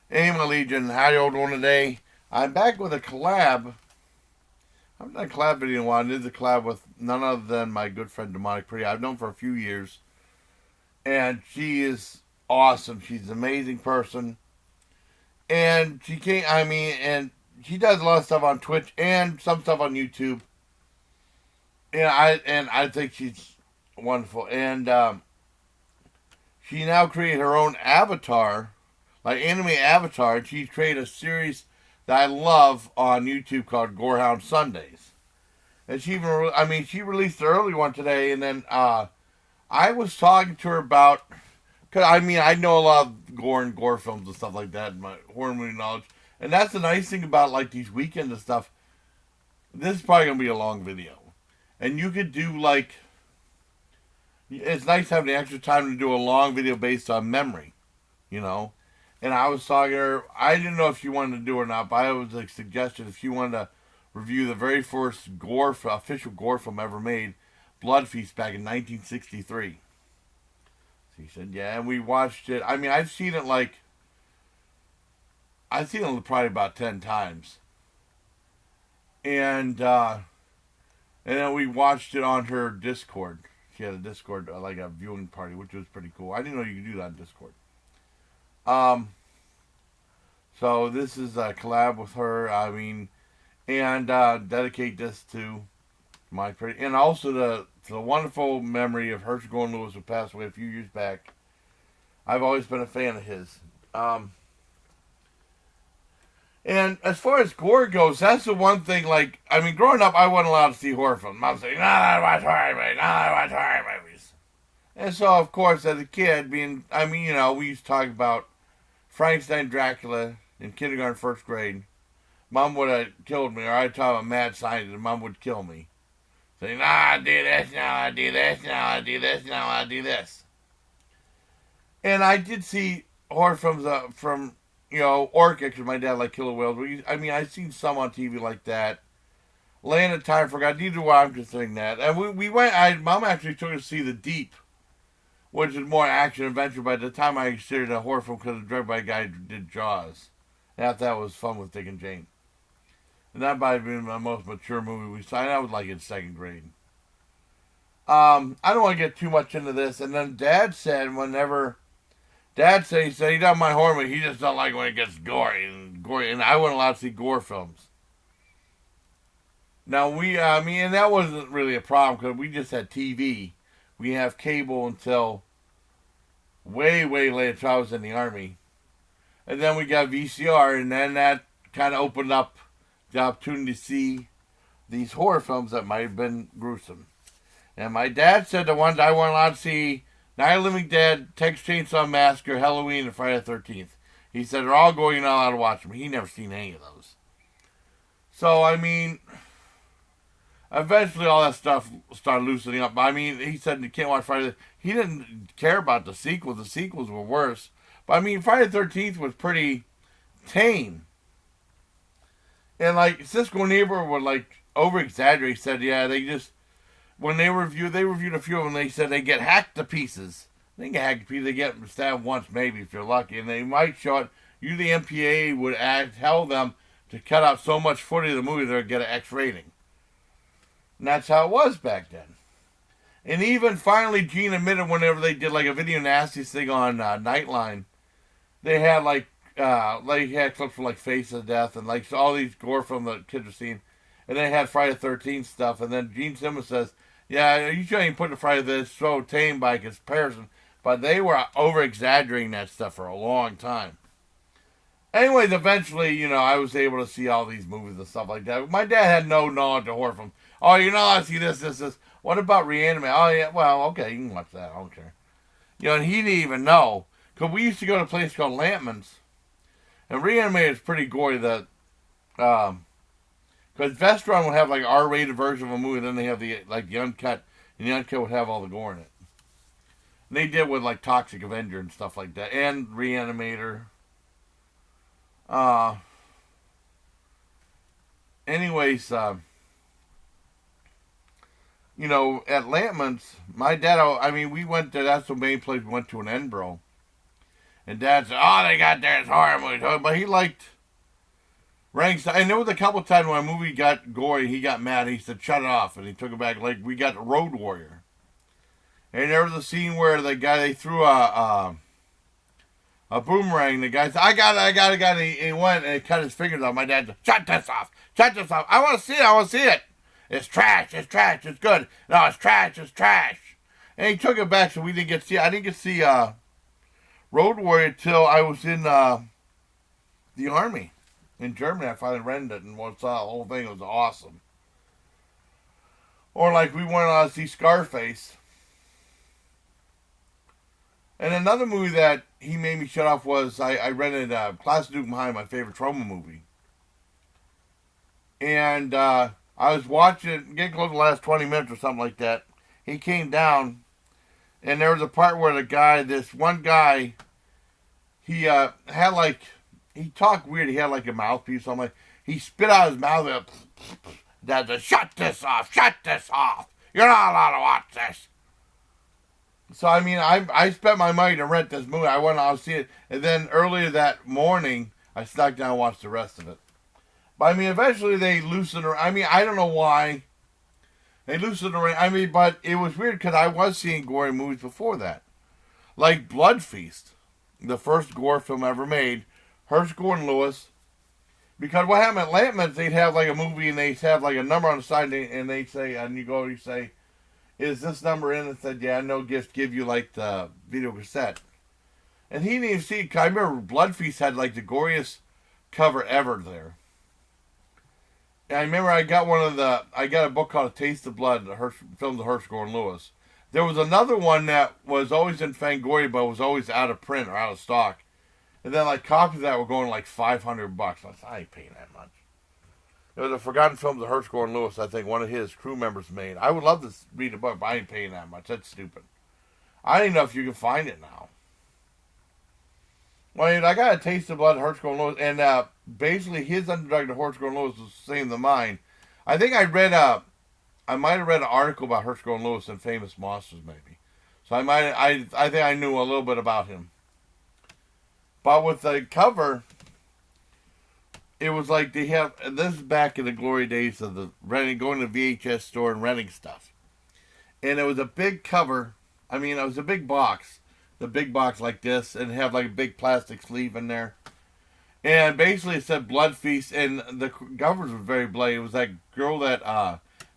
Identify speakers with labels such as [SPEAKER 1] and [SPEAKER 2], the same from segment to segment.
[SPEAKER 1] Hey, my Legion, how you all doing today? I'm back with a collab. I haven't done a collab video in a while. I did a collab with none other than my good friend DemonicPretty I. I've known for a few years, and she is awesome. She's an amazing person, and she can't. And she does a lot of stuff on Twitch and some stuff on YouTube. And I think she's wonderful. And she now created her own avatar, like anime avatar, and she's created a series that I love on YouTube called Gorehound Sundays. And she released the early one today, and then I was talking to her about, cause I know a lot of gore and gore films and stuff like that, in my horror movie knowledge, and that's the nice thing about like these weekends and stuff. This is probably gonna be a long video, and you could do like, it's nice having the extra time to do a long video based on memory, you know. And I was talking to her. I didn't know if she wanted to do it or not, but I was like suggested if she wanted to review the very first official gore film ever made, Blood Feast, back in 1963. She said, yeah, and we watched it. I've seen it probably about 10 times. And then we watched it on her Discord. She had a Discord, like a viewing party, which was pretty cool. I didn't know you could do that on Discord. Um, so this is a collab with her. And dedicate this to my pretty, and also to the wonderful memory of Herschell Gordon Lewis, who passed away a few years back. I've always been a fan of his. And as far as gore goes, that's the one thing. Growing up, I wasn't allowed to see horror films. Mom said, "No, I watch horror movies. No, I watch horror movies." And so, of course, as a kid, we used to talk about Frankenstein, Dracula in kindergarten, first grade. Mom would have killed me, or I'd talk about mad scientist, and Mom would kill me. Saying, I do this, now I do this, now I do this, now I do this. And I did see horror films from, Orca, because my dad liked killer whales. I've seen some on TV like that. Land of Time Forgot, these are what I'm considering that. And Mom actually took us to see The Deep, which is more action adventure, but at the time I considered a horror film because it was directed by a guy who did Jaws. And I thought that was fun with Dick and Jane. And that might have been my most mature movie we saw. I was like in second grade. I don't want to get too much into this. And then Dad said he said he doesn't mind horror movie, he just don't like when it gets gory. And I wasn't allowed to see gore films. Now and that wasn't really a problem because we just had TV. We have cable until way, way later until I was in the Army. And then we got VCR, and then that kind of opened up the opportunity to see these horror films that might have been gruesome. And my dad said the ones I wasn't allowed to see: Night of the Living Dead, Texas Chainsaw Massacre, Halloween, and Friday the 13th. He said they're all going, you're not allowed to watch them. He never seen any of those. So, eventually all that stuff started loosening up. He said you can't watch Friday. He didn't care about the sequels. The sequels were worse. But Friday the 13th was pretty tame. And Cisco Neighbor would over exaggerate. He said, yeah, when they reviewed a few of them, they said they get hacked to pieces. They get hacked to pieces, they get stabbed once maybe if you're lucky. And they might show it. Usually MPA would tell them to cut out so much footage of the movie they'll get an X rating. And that's how it was back then. And even finally Gene admitted whenever they did a video nasties thing on Nightline, they had clips from Face of Death and all these gore from the kids were seeing, and they had Friday the 13th stuff. And then Gene Simmons says, "Yeah, you shouldn't put the Friday this so tame by comparison," but they were over exaggerating that stuff for a long time. Anyways, eventually, I was able to see all these movies and stuff like that. My dad had no knowledge of horror films. Oh, you're not allowed to see this. What about Reanimate? Oh yeah, well, okay, you can watch that. I don't care. And he didn't even know. Because we used to go to a place called Lampman's. And Reanimate is pretty gory. Because Vestron would have R-rated version of a movie. Then they have the uncut. And the uncut would have all the gore in it. And they did with Toxic Avenger and stuff like that. And Reanimator. Anyways, at Lampman's, my dad, we went to, that's the main place we went to in Edinburgh. And Dad said, "Oh, they got there, it's horror movies." But he liked ranks. And there was a couple times when a movie got gory, he got mad. He said, "Shut it off," and he took it back. Like we got Road Warrior, and there was a scene where the guy they threw a boomerang. The guy said, "I got it." And he went and he cut his fingers off. My dad said, "Shut this off! Shut this off! I want to see it! I want to see it! It's trash! It's trash! It's good! No, it's trash! It's trash!" And he took it back, so we didn't get to see. I didn't get to see Road Warrior till I was in the army in Germany. I finally rented it and saw the whole thing. It was awesome. Or like we went to see Scarface. And another movie that he made me shut off was I rented Class of Duke High, my favorite trauma movie. And I was watching, getting close to the last 20 minutes or something like that. He came down, and there was a part where this one guy, he had like, he talked weird. He had like a mouthpiece. So I'm like, he spit out his mouth. And Dad said, "Shut this off! Shut this off! You're not allowed to watch this." So, I mean, I spent my money to rent this movie. I went out to see it. And then earlier that morning, I snuck down and watched the rest of it. But, I mean, eventually they loosened her. I mean, I don't know why. They loosened her. I mean, but it was weird because I was seeing gory movies before that. Like Blood Feast, the first gore film ever made. Herschell Gordon Lewis. Because what happened at Lampman's, they'd have like a movie and they'd have like a number on the side and they'd say, and you say, "Is this number in?" And said, "Yeah, no gift, give you like the video cassette." And he didn't even see it. I remember Blood Feast had like the goriest cover ever there. And I remember I got a book called A Taste of Blood, filmed of Herschell Gordon Lewis. There was another one that was always in Fangoria, but was always out of print or out of stock. And then like copies of that were going like $500. I said, "I ain't paying that much." It was a Forgotten Films of Herschell Gordon Lewis, I think one of his crew members made. I would love to read a book, but I ain't paying that much. That's stupid. I don't even know if you can find it now. Well, I got A Taste of Blood, Herschell Gordon Lewis, and basically his underdog to Herschell Gordon Lewis was the same as mine. I think I might have read an article about Herschell Gordon Lewis in Famous Monsters, maybe. So I think I knew a little bit about him. But with the cover, it was like they have, this is back in the glory days of the renting, going to the VHS store and renting stuff. And it was a big cover. I mean, it was a big box. The big box like this, and have like a big plastic sleeve in there. And basically it said Blood Feast, and the covers were very bloody. It was that girl that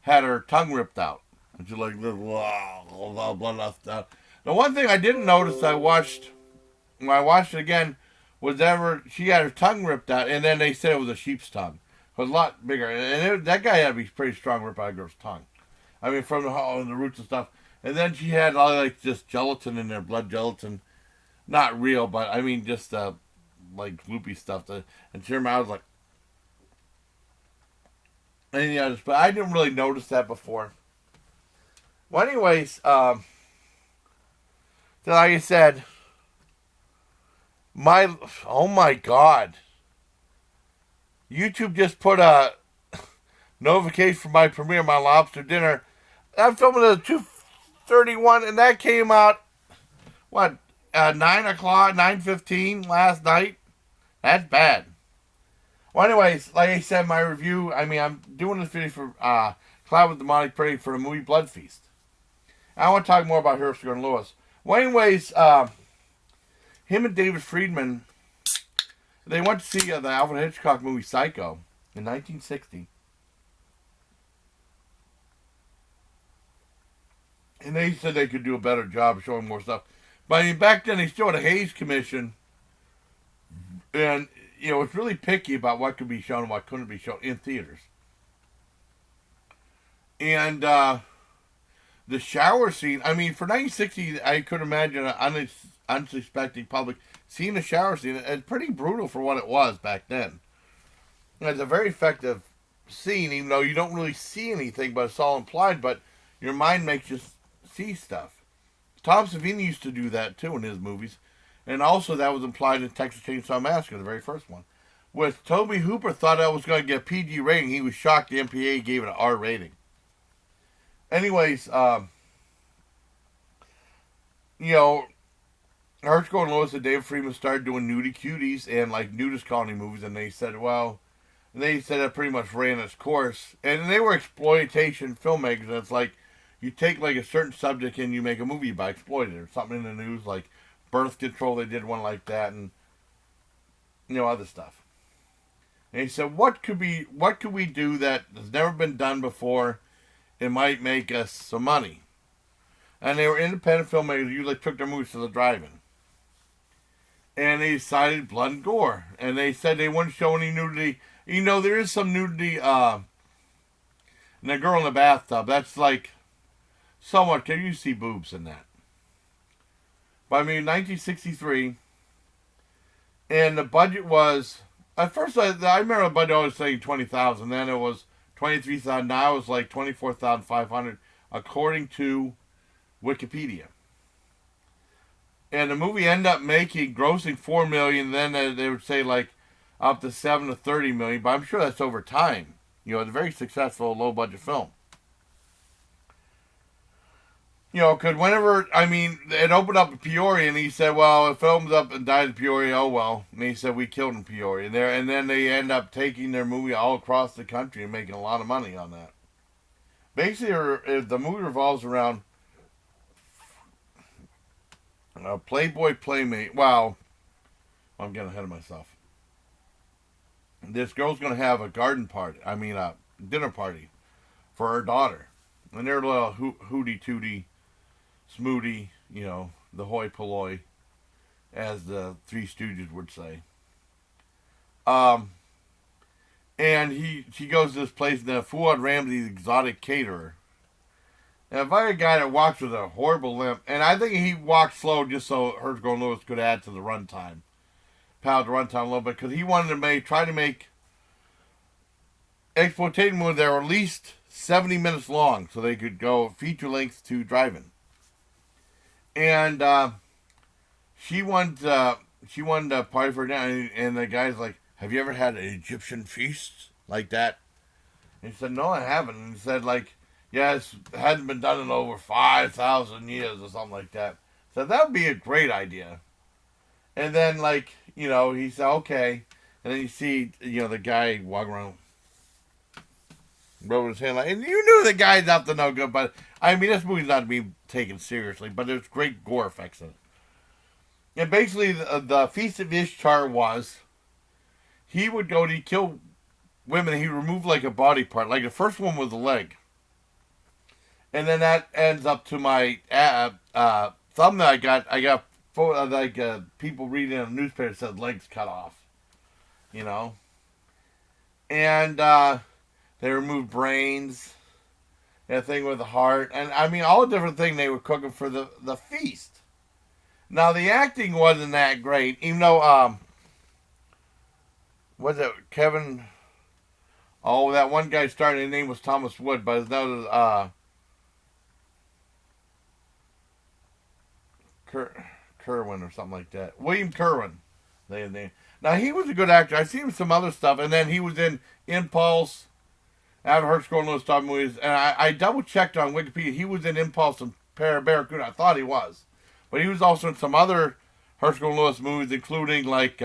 [SPEAKER 1] had her tongue ripped out. And she like, blood left out. The one thing I didn't notice, when I watched it again, was she had her tongue ripped out, and then they said it was a sheep's tongue. It was a lot bigger, and that guy had to be pretty strong, rip out a girl's tongue. I mean, from the roots and stuff. And then she had all like just gelatin in there, blood gelatin, not real, but I mean just like gloopy stuff. And she was like, and yeah, but I didn't really notice that before. Well, anyways, so like I said. Oh my God. YouTube just put a notification for my premiere, my lobster dinner. I'm filming at 2:31, and that came out, 9 o'clock, 9:15 last night. That's bad. Well, anyways, like I said, my review, I mean, I'm doing this video for Collab with DemonicPretty I for the movie Blood Feast. I want to talk more about Herschell Gordon Lewis. Well, anyways, him and David Friedman, they went to see the Alfred Hitchcock movie Psycho in 1960. And they said they could do a better job of showing more stuff. But I mean, back then they still had a Hays Commission. And, it's really picky about what could be shown and what couldn't be shown in theaters. And the shower scene, I mean, for 1960, I could imagine an unsuspecting public seeing the shower scene. It's pretty brutal for what it was back then. It's a very effective scene, even though you don't really see anything, but it's all implied, but your mind makes you see stuff. Tom Savini used to do that, too, in his movies. And also that was implied in Texas Chainsaw Massacre, the very first one. With Tobe Hooper thought that was going to get a PG rating, he was shocked the MPAA gave it an R rating. Anyways, Herschell Gordon Lewis and David Friedman started doing nudie cuties and like nudist colony movies, and they said, well, they said it pretty much ran its course, and they were exploitation filmmakers. And it's like you take like a certain subject and you make a movie by exploiting it, or something in the news like birth control. They did one like that, and other stuff. And he said, what could we do that has never been done before? It might make us some money. And they were independent filmmakers who usually took their movies to the drive-in. And they decided blood and gore. And they said they wouldn't show any nudity. There is some nudity in the girl in the bathtub. That's like somewhat, can you see boobs in that? But 1963, and the budget was, at first I remember the budget was saying $20,000, then it was $23,000, now it was like $24,500 according to Wikipedia. And the movie ended up grossing $4 million, then they would say like up to $7 to $30 million, but I'm sure that's over time. It's a very successful low budget film. Because whenever, it opened up in Peoria, and he said, well, it opens up and died in Peoria, oh well. And he said, we killed in Peoria. And then they end up taking their movie all across the country and making a lot of money on that. Basically, the movie revolves around a Playboy Playmate. Wow, I'm getting ahead of myself. This girl's going to have a dinner party for her daughter. And they're a little hooty-tooty, smooty, the hoi polloi, as the Three Stooges would say. And she goes to this place, and Fuad Ramsey's exotic caterer. And invited a guy that walks with a horrible limp, and I think he walked slow just so Herschell Gordon Lewis could add to the runtime, pound the runtime a little bit, because he wanted to try to make exploitation movies that were at least 70 minutes long, so they could go feature length to drive-in. And she wanted to party for dinner, and the guy's like, have you ever had an Egyptian feast like that? And he said, no, I haven't. And he said, like, yeah, it hadn't been done in over 5,000 years or something like that. So that would be a great idea. And then, like, he said, okay. And then you see, the guy walking around, rubbing his hand like, and you knew the guy's up to no good, but, this movie's not to be taken seriously, but there's great gore effects in it. And basically, the Feast of Ishtar was, he'd kill women, he'd remove, like, a body part. Like, the first one was the leg. And then that ends up to my thumbnail I got people reading in a newspaper that said legs cut off. And they removed brains, that thing with the heart, and all the different things they were cooking for the feast. Now the acting wasn't that great, even though was it Kevin? Oh, that one guy started. His name was Thomas Wood, but his name was Kerwin or something like that. William Kerwin. Now he was a good actor. I've seen him some other stuff, and then he was in Impulse. I've heard Herschell Gordon Lewis top movies, and I double checked on Wikipedia. He was in Impulse and Barracuda. I thought he was, but he was also in some other Herschell Gordon Lewis movies, including like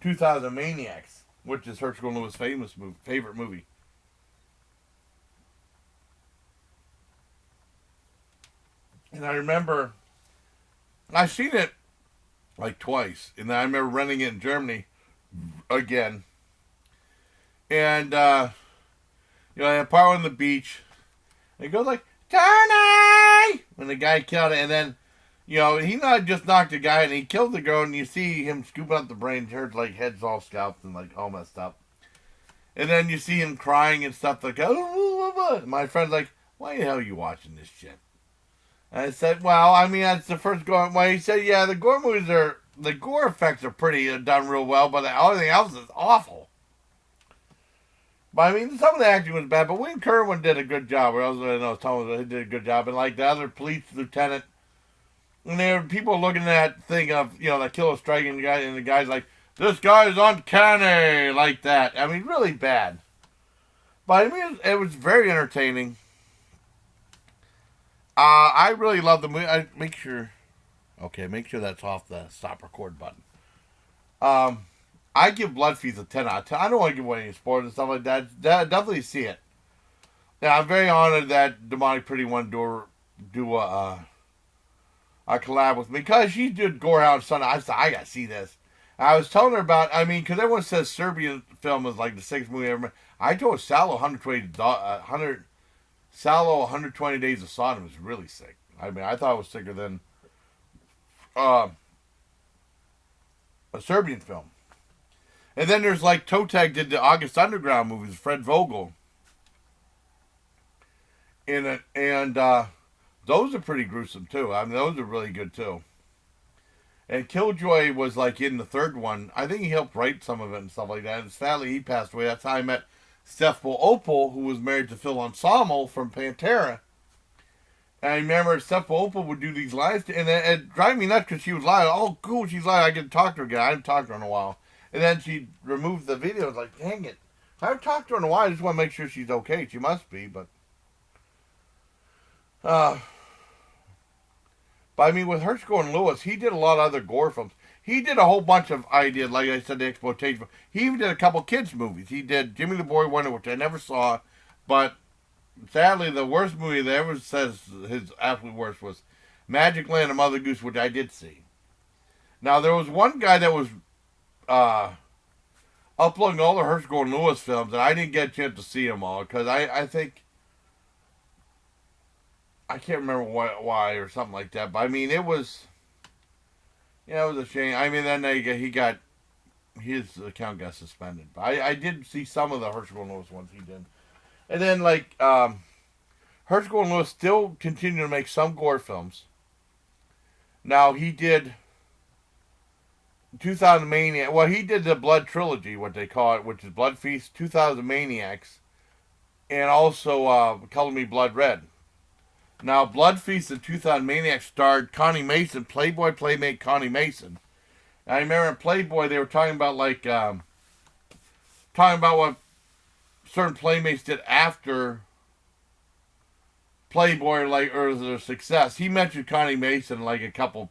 [SPEAKER 1] 2000 Maniacs, which is Herschell Gordon Lewis' favorite movie. And I remember I've seen it like twice, and I remember renting it in Germany again. And I had part on the beach. And it goes like, Tony! When the guy killed it, and then, he not just knocked the guy, and he killed the girl, and you see him scooping up the brain, her like head's all scalped and like all messed up. And then you see him crying and stuff like, oh, my friend's like, why the hell are you watching this shit? And I said, well, that's the first gore. Well, he said, yeah, the gore movies the gore effects are pretty done real well, but everything else is awful. But some of the acting was bad, but William Kerwin did a good job. He did a good job. And like the other police lieutenant, and there were people looking at that thing of, that killer striking the guy, and the guy's like, this guy's uncanny, like that. Really bad. But it was very entertaining. I really love the movie. I make sure Okay, make sure that's off the stop record button. I give Blood Feast a 10 out of 10. I don't want to give away any spoilers and stuff like that. Definitely see it. Yeah, I'm very honored that DemonicPretty wanted to do a collab with me because she did GOREHOUND Sunday. I said, I gotta see this. I was telling her about, I mean, because everyone says Serbian film is like the sixth movie ever made. I told Salo 120 Days of Sodom is really sick. I mean, I thought it was sicker than a Serbian film. And then there's like Toteg did the August Underground movies, Fred Vogel in it, and those are pretty gruesome too. I mean, those are really good too. And Killjoy was like in the third one. I think he helped write some of it and stuff like that. And sadly, he passed away. That's how I met Stefan Opel, who was married to Phil Anselmo from Pantera. And I remember Stefan Opel would do these lives, and it drive me nuts because she was live. Oh, cool, she's live. I can talk to her again. I haven't talked to her in a while. And then she removed the video. I was like, dang it. I haven't talked to her in a while. I just want to make sure she's okay. She must be, but I mean, with Herschell Gordon Lewis, he did a lot of other gore films. He did a whole bunch of ideas, like I said, the exploitation. He even did a couple kids' movies. He did Jimmy the Boy Wonder, which I never saw, but sadly, the worst movie that ever says his absolute worst was Magic Land of Mother Goose, which I did see. Now, there was one guy that was uploading all the Herschell Gordon Lewis films, and I didn't get a chance to see them all, because I think, I can't remember why or something like that, but I mean, it was, it was a shame. I mean, then his account got suspended. But I did see some of the Herschell Gordon Lewis ones he did. And then, like, Herschell Gordon Lewis still continued to make some gore films. Now, he did 2000 Maniacs. Well, he did the Blood Trilogy, what they call it, which is Blood Feast, 2000 Maniacs, and also Color Me Blood Red. Now, Blood Feast and 2000 Maniacs starred Connie Mason, Playboy playmate Connie Mason. And I remember in Playboy they were talking about, like, talking about what certain playmates did after Playboy, like, or their success. He mentioned Connie Mason, like, a couple.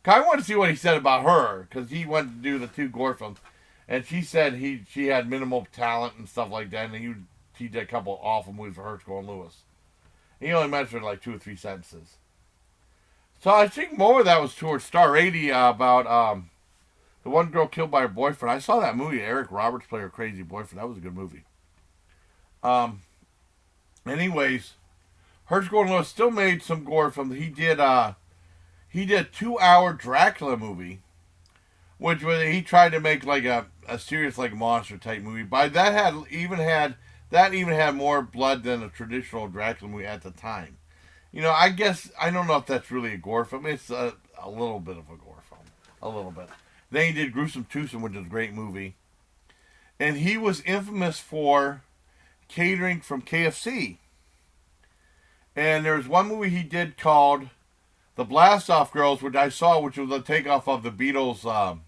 [SPEAKER 1] I want to see what he said about her, because he went to do the two gore films, and she said she had minimal talent and stuff like that, and he did a couple awful movies for Herschell Gordon Lewis. He only mentioned like 2 or 3 sentences. So I think more of that was towards Star 80 about the one girl killed by her boyfriend. I saw that movie. Eric Roberts played her crazy boyfriend. That was a good movie. Anyways, Herschell Gordon Lewis still made some gore films. He did a 2-hour Dracula movie, which was, he tried to make like a serious like monster type movie. But that even had more blood than a traditional Dracula movie at the time. You know, I guess, I don't know if that's really a gore film. It's a little bit of a gore film. A little bit. Then he did Gruesome Twosome, which is a great movie. And he was infamous for catering from KFC. And there's one movie he did called The Blast Off Girls, which I saw, which was a takeoff of the Beatles'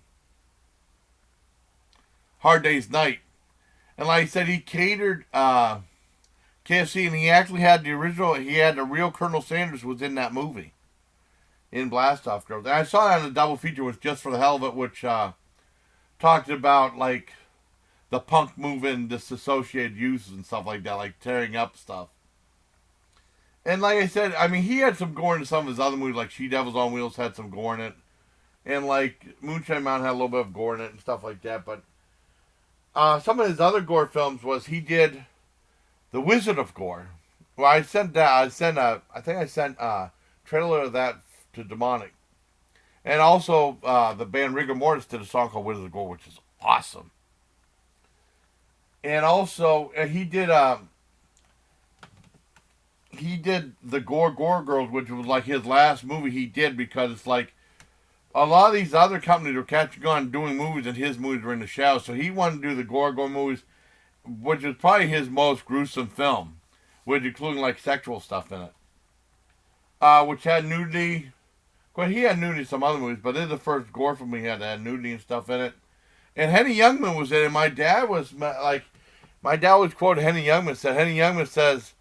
[SPEAKER 1] Hard Day's Night. And like I said, he catered KFC, and he actually had the real Colonel Sanders was in that movie, in Blast Off Girls. And I saw that in a double feature, was Just for the Hell of It, which talked about, like, the punk movement and disassociated uses and stuff like that, like tearing up stuff. And like I said, I mean, he had some gore in some of his other movies, like She Devils on Wheels had some gore in it. And, like, Moonshine Mountain had a little bit of gore in it and stuff like that, but some of his other gore films was he did The Wizard of Gore. Well, I think I sent a trailer of that to Demonic. And also, the band Rigor Mortis did a song called Wizard of Gore, which is awesome. And also, he did the Gore Girls, which was like his last movie he did, because it's like, a lot of these other companies were catching on doing movies, and his movies were in the shadows. So he wanted to do the Gore movies, which is probably his most gruesome film, with including like sexual stuff in it, which had nudity. Well, he had nudity in some other movies, but this is the first gore film he had that had nudity and stuff in it. And Henny Youngman was in it. My dad was quoted Henny Youngman said, Henny Youngman says,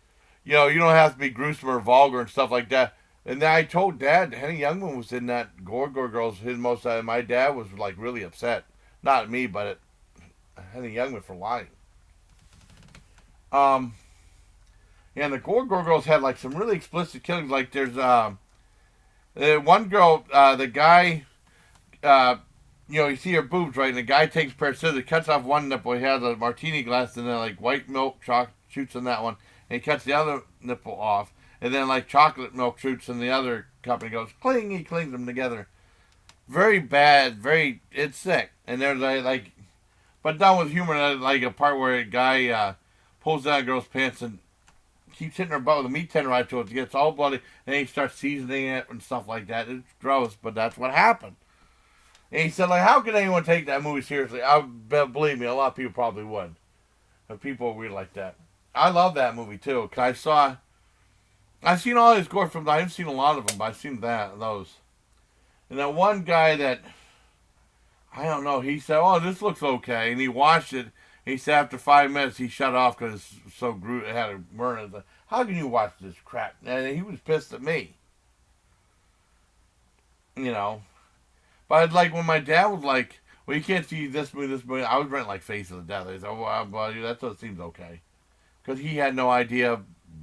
[SPEAKER 1] you know, you don't have to be gruesome or vulgar and stuff like that. And then I told Dad, Henny Youngman was in that Gore Girls. His most. My dad was like really upset, not at me, but at Henny Youngman for lying. Um, and the Gore Girls had like some really explicit killings. Like there's one girl, the guy, you see her boobs, right? And the guy takes a pair of scissors, cuts off one nipple. He has a martini glass, and then like white milk shoots in that one, and he cuts the other nipple off. And then like chocolate milk shoots in the other cup, and he goes cling. He clings them together. Very bad. It's sick. And there's like, but done with humor. Like a part where a guy pulls down a girl's pants and keeps hitting her butt with a meat tenderizer till it gets all bloody, and he starts seasoning it and stuff like that. It's gross, but that's what happened. And he said, like, how could anyone take that movie seriously? Believe me, a lot of people probably would. But people are weird like that. I love that movie too, because I've seen all his gore films. I haven't seen a lot of them, but I've seen those. And that one guy that, I don't know, he said, oh, this looks okay. And he watched it. He said after 5 minutes, he shut off because it's so it had a burn. Like, how can you watch this crap? And he was pissed at me. You know. But like when my dad was like, well, you can't see this movie. I was renting like Face of the Dead. He said, oh, well, that seems okay. Because he had no idea of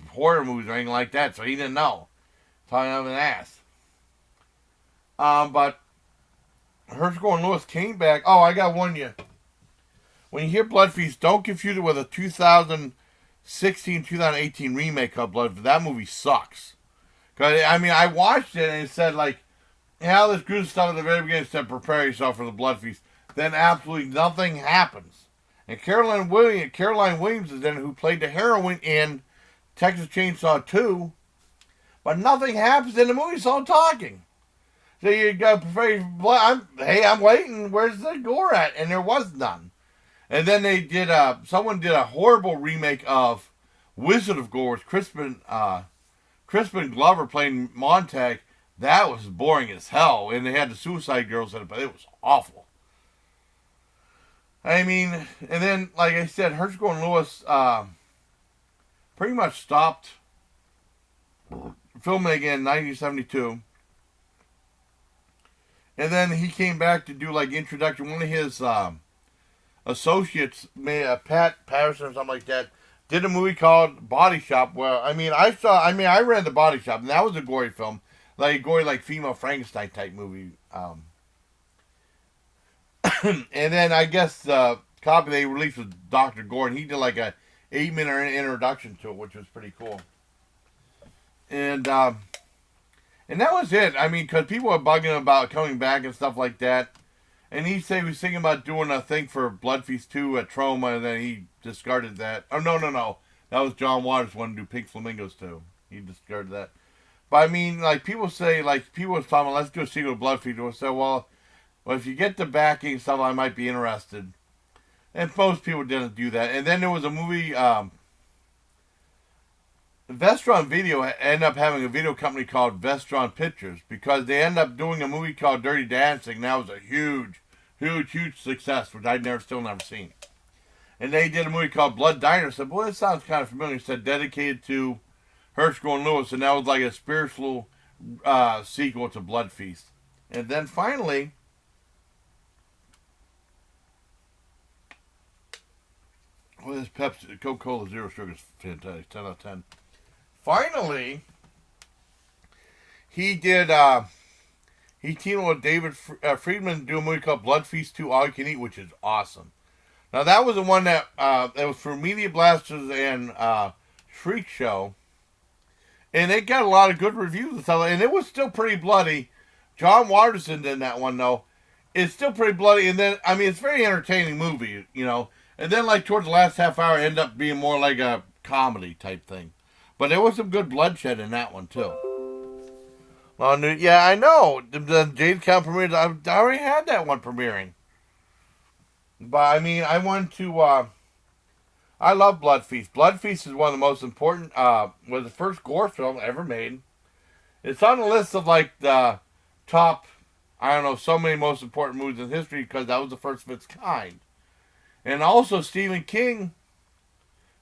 [SPEAKER 1] horror movies or anything like that, so he didn't know. Talking out of an ass. But Herschell Gordon Lewis came back. Oh, I got one you. When you hear Blood Feast, don't confuse it with a 2016-2018 remake of Blood Feast. That movie sucks. Cause I watched it and it said like, all this good stuff at the very beginning said prepare yourself for the Blood Feast. Then absolutely nothing happens. And Caroline Williams is in it, who played the heroine in Texas Chainsaw 2. But nothing happens in the movie, it's all talking. So you got to prepare your blood. I'm waiting. Where's the gore at? And there was none. And then they did someone did a horrible remake of Wizard of Gore with Crispin Glover playing Montag. That was boring as hell. And they had the Suicide Girls in it, but it was awful. I mean, and then, like I said, Herschell Gordon Lewis pretty much stopped filming again in 1972. And then he came back to do like introduction. One of his associates, Pat Patterson or something like that, did a movie called Body Shop. Where I read The Body Shop, and that was a gory film, like a gory like female Frankenstein type movie. And then I guess the copy they released was Dr. Gore, and he did like a 8-minute introduction to it, which was pretty cool. And that was it. I mean, because people were bugging about coming back and stuff like that. And he said he was thinking about doing a thing for Blood Feast 2 at Troma, and then he discarded that. Oh, no. That was John Waters wanted to do Pink Flamingos too. He discarded that. But I mean, like, people say, like, people was talking, let's do a sequel to Blood Feast. We'll say, well, if you get the backing and stuff, I might be interested. And most people didn't do that. And then there was a movie, Vestron Video ended up having a video company called Vestron Pictures because they ended up doing a movie called Dirty Dancing. And that was a huge success, which I'd still never seen. And they did a movie called Blood Diner. I said, boy, this sounds kind of familiar. It said dedicated to Herschell Gordon Lewis, and that was like a spiritual sequel to Blood Feast. And then finally, this Pepsi, Coca-Cola Zero Sugar is fantastic, 10 out of 10. Finally, he did, he teamed with David Friedman to do a movie called Blood Feast 2 All You Can Eat, which is awesome. Now, that was the one that was for Media Blasters and Shriek Show. And it got a lot of good reviews and stuff. And it was still pretty bloody. John Watterson did that one, though. It's still pretty bloody. And then, I mean, it's a very entertaining movie, you know. And then, like, towards the last half hour, it ended up being more like a comedy type thing. But there was some good bloodshed in that one, too. Well, yeah, I know. The Jade Count premiered. I already had that one premiering. But, I mean, I went to... I love Blood Feast. Blood Feast is one of the most important, was the first gore film ever made. It's on the list of like the top, I don't know, so many most important movies in history because that was the first of its kind. And also Stephen King,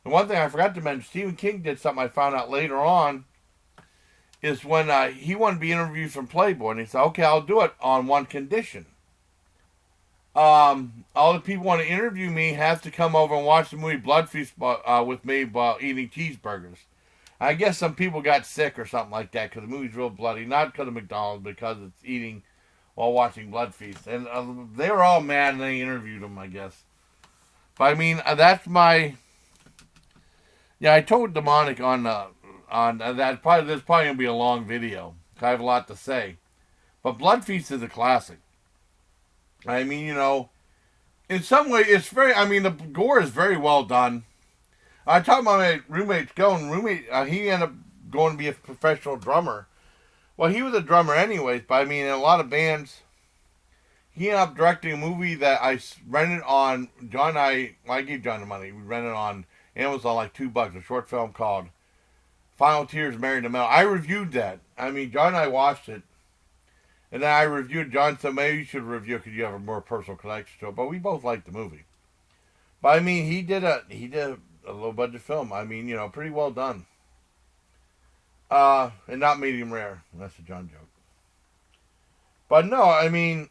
[SPEAKER 1] the one thing I forgot to mention, Stephen King did something I found out later on, is when he wanted to be interviewed from Playboy, and he said, "Okay, I'll do it on one condition. All the people want to interview me have to come over and watch the movie Blood Feast with me while eating cheeseburgers." I guess some people got sick or something like that because the movie's real bloody. Not because of McDonald's, because it's eating while watching Blood Feast. And they were all mad and they interviewed him, I guess. But I mean, that's my... Yeah, I told Demonic on that. There's probably going to be a long video. I have a lot to say. But Blood Feast is a classic. I mean, you know, in some way, it's very... I mean, the gore is very well done. I talked about my roommate's going. He ended up going to be a professional drummer. Well, he was a drummer anyways, but I mean, in a lot of bands, he ended up directing a movie that I rented on. I gave John the money. We rented on Amazon like $2, a short film called Final Tears Married to Metal. I reviewed that. I mean, John and I watched it. And then I reviewed. John said, maybe you should review it because you have a more personal connection to it. But we both liked the movie. But I mean, he did a low budget film. I mean, you know, pretty well done. And not medium rare. That's a John joke. But no, I mean,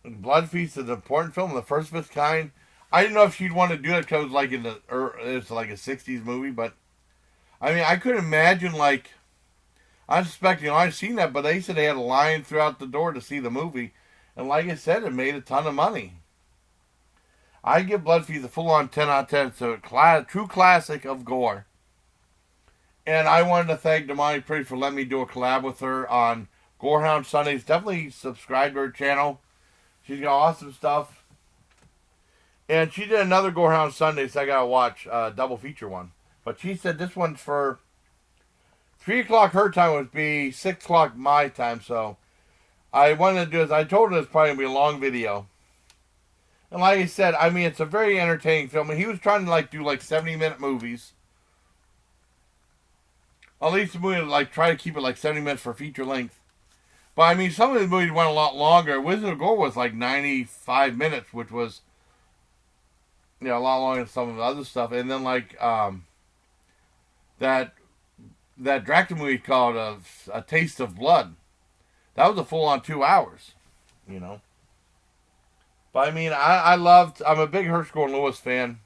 [SPEAKER 1] Blood Feast is an important film, the first of its kind. I didn't know if she'd want to do it because it was it's like a 60s movie, but I mean, I couldn't imagine, like, I'm suspecting, I've seen that, but they said they had a line throughout the door to see the movie, and like I said, it made a ton of money. I give Blood Feast a full-on 10 out of 10. It's a true classic of gore. And I wanted to thank DemonicPretty for letting me do a collab with her on GOREHOUND Sundays. Definitely subscribe to her channel. She's got awesome stuff. And she did another GOREHOUND Sundays I got to watch, double feature one. But she said this one's for 3 o'clock her time would be 6 o'clock my time. So I wanted to do this. I told her it's probably going to be a long video. And like I said, I mean, it's a very entertaining film. And he was trying to, like, do, like, 70-minute movies. At least the movie, like, try to keep it, like, 70 minutes for feature length. But, I mean, some of the movies went a lot longer. Wizard of Gore was, like, 95 minutes, which was, you know, a lot longer than some of the other stuff. And then, like, that Dracula movie called A Taste of Blood. That was a full-on 2 hours, you know. But I mean, I'm a big Herschell Gordon Lewis fan.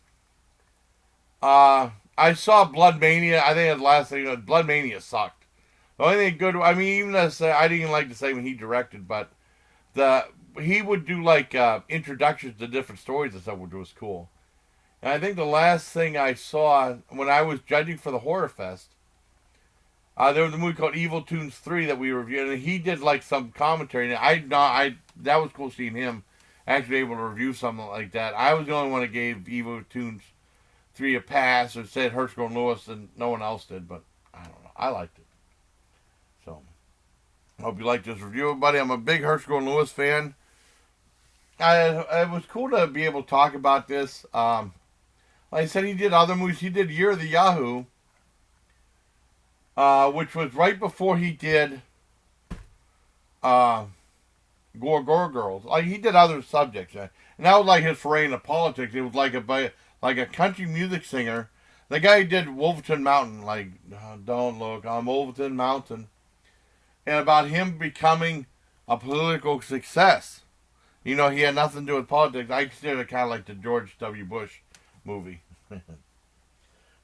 [SPEAKER 1] I saw Blood Mania. I think the last thing, Blood Mania sucked. The only thing good, I mean, even as I didn't even like to say when he directed, but he would do like introductions to different stories and stuff, which was cool. And I think the last thing I saw when I was judging for the Horror Fest, there was a movie called Evil Tunes 3 that we reviewed, and he did like some commentary. And that was cool seeing him actually able to review something like that. I was the only one that gave Evil Tunes 3 a pass or said Herschell Gordon Lewis, and no one else did, but I don't know. I liked it. So, I hope you like this review, everybody. I'm a big Herschell Gordon Lewis fan. It was cool to be able to talk about this. Like I said, he did other movies. He did Year of the Yahoo, which was right before he did Gore Girls. Like, he did other subjects, and that was like his foray into politics. It was like a country music singer. The guy who did Wolverton Mountain, like, don't look on Wolverton Mountain, and about him becoming a political success. You know, he had nothing to do with politics. I consider it kind of like the George W. Bush movie.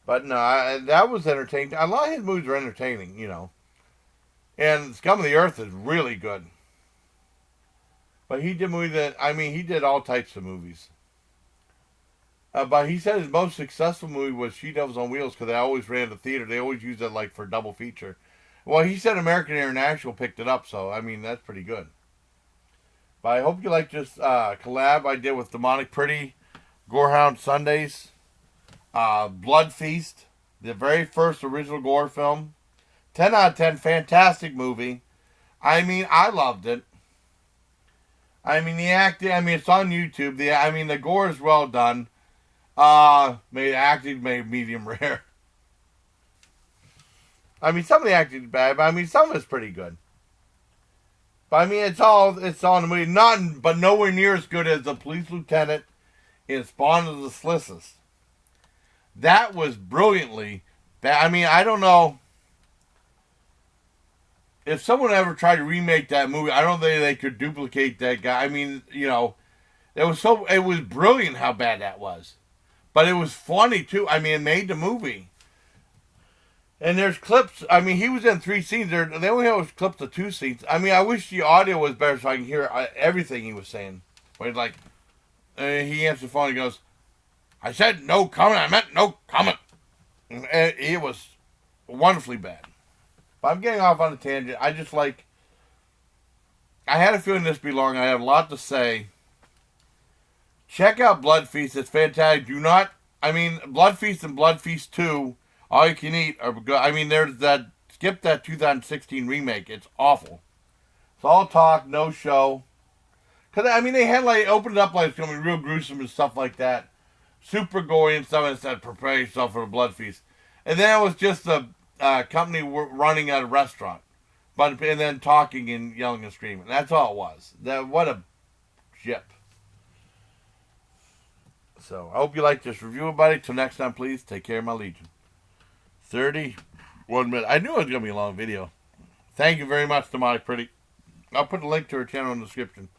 [SPEAKER 1] But no, that was entertaining. A lot of his movies are entertaining, you know. And Scum of the Earth is really good. But he did movies he did all types of movies. But he said his most successful movie was She Devils on Wheels because they always ran the theater. They always used it like for double feature. Well, he said American International picked it up, so I mean that's pretty good. But I hope you like this collab I did with DemonicPretty, GOREHOUND Sundays, Blood Feast, the very first original Gore film. 10 out of 10, fantastic movie. I mean, I loved it. I mean, the acting, it's on YouTube. The gore is well done. Acting made medium rare. I mean, some of the acting is bad, but some of it's pretty good. But it's all in the movie. But nowhere near as good as the police lieutenant in Spawn of the Slissus. That was brilliantly bad. I don't know. if someone ever tried to remake that movie, I don't think they could duplicate that guy. I mean, you know, it was brilliant how bad that was. But it was funny, too. I mean, it made the movie. And there's clips. I mean, he was in 3 scenes. They only have clips of 2 scenes. I mean, I wish the audio was better so I can hear everything he was saying. But like, he answered the phone and goes, I said no comment. I meant no comment. And it was wonderfully bad. But I'm getting off on a tangent. I just like, I had a feeling this would be long. I have a lot to say. Check out Blood Feast. It's fantastic. Blood Feast and Blood Feast 2, All You Can Eat, are good. I mean, there's that, skip that 2016 remake. It's awful. It's all talk, no show. Because, I mean, they had, like, opened it up like it's going to be real gruesome and stuff like that. Super gory and stuff, and it said, prepare yourself for the Blood Feast. And then it was just a company running at a restaurant. And then talking and yelling and screaming. That's all it was. What a jip. So, I hope you liked this review, everybody. Till next time, please, take care of my Legion. 31 minutes. I knew it was going to be a long video. Thank you very much, DemonicPretty. I'll put a link to her channel in the description.